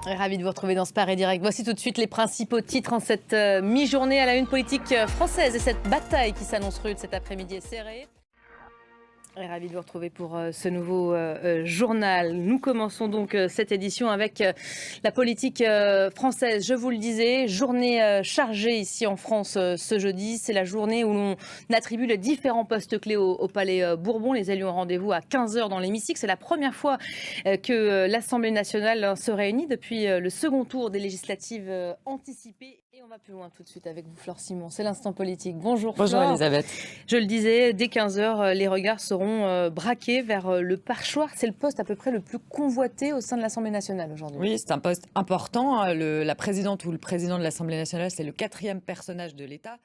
Ravi de vous retrouver dans ce Paris Direct. Voici tout de suite les principaux titres en cette mi-journée à la une politique française et cette bataille qui s'annonce rude cet après-midi est serrée. Ravi de vous retrouver pour ce nouveau journal. Nous commençons donc cette édition avec la politique française. Je vous le disais, journée chargée ici en France ce jeudi. C'est la journée où l'on attribue les différents postes clés au Palais Bourbon. Les élus ont rendez-vous à 15 h dans l'hémicycle. C'est la première fois que l'Assemblée nationale se réunit depuis le second tour des législatives anticipées. Et on va plus loin tout de suite avec vous, Flore Simon. C'est l'instant politique. Bonjour Flore. Bonjour Elisabeth. Je le disais, dès 15 h, les regards seront braqués vers le perchoir. C'est le poste à peu près le plus convoité au sein de l'Assemblée nationale aujourd'hui. Oui, c'est un poste important. La présidente ou le président de l'Assemblée nationale, c'est le 4e personnage de l'État.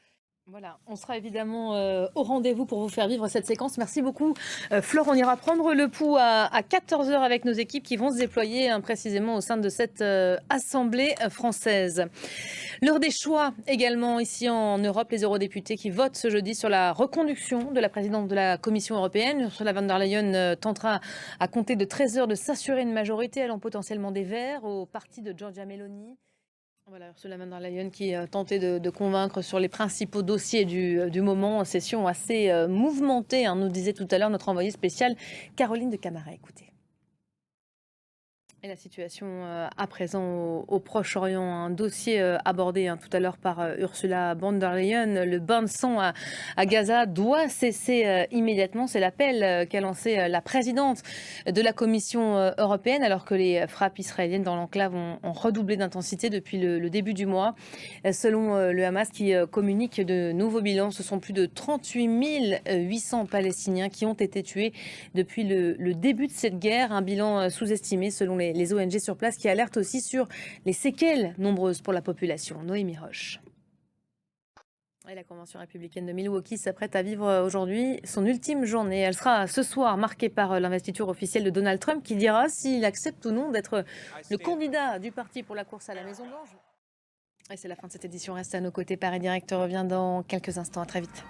Voilà, on sera évidemment au rendez-vous pour vous faire vivre cette séquence. Merci beaucoup Flore. On ira prendre le pouls à 14 h avec nos équipes qui vont se déployer précisément au sein de cette Assemblée française. L'heure des choix également ici en Europe, les eurodéputés qui votent ce jeudi sur la reconduction de la présidente de la Commission européenne. Ursula von der Leyen tentera à compter de 13 h de s'assurer une majorité allant potentiellement des Verts au parti de Giorgia Meloni. Voilà, Ursula von der Leyen qui tentait de convaincre sur les principaux dossiers du moment, session assez mouvementée, nous disait tout à l'heure notre envoyée spéciale Caroline de Camaret. Écoutez. Et la situation à présent au Proche-Orient, un dossier abordé tout à l'heure par Ursula von der Leyen. Le bain de sang à Gaza doit cesser immédiatement. C'est l'appel qu'a lancé la présidente de la Commission européenne alors que les frappes israéliennes dans l'enclave ont redoublé d'intensité depuis le début du mois. Selon le Hamas qui communique de nouveaux bilans, ce sont plus de 38 800 Palestiniens qui ont été tués depuis le début de cette guerre. Un bilan sous-estimé selon les ONG sur place qui alertent aussi sur les séquelles nombreuses pour la population. Noémie Roche. Et la Convention républicaine de Milwaukee s'apprête à vivre aujourd'hui son ultime journée. Elle sera ce soir marquée par l'investiture officielle de Donald Trump qui dira s'il accepte ou non d'être le candidat du parti pour la course à la Maison-Blanche. Et c'est la fin de cette édition. Restez à nos côtés. Paris Direct revient dans quelques instants. À très vite.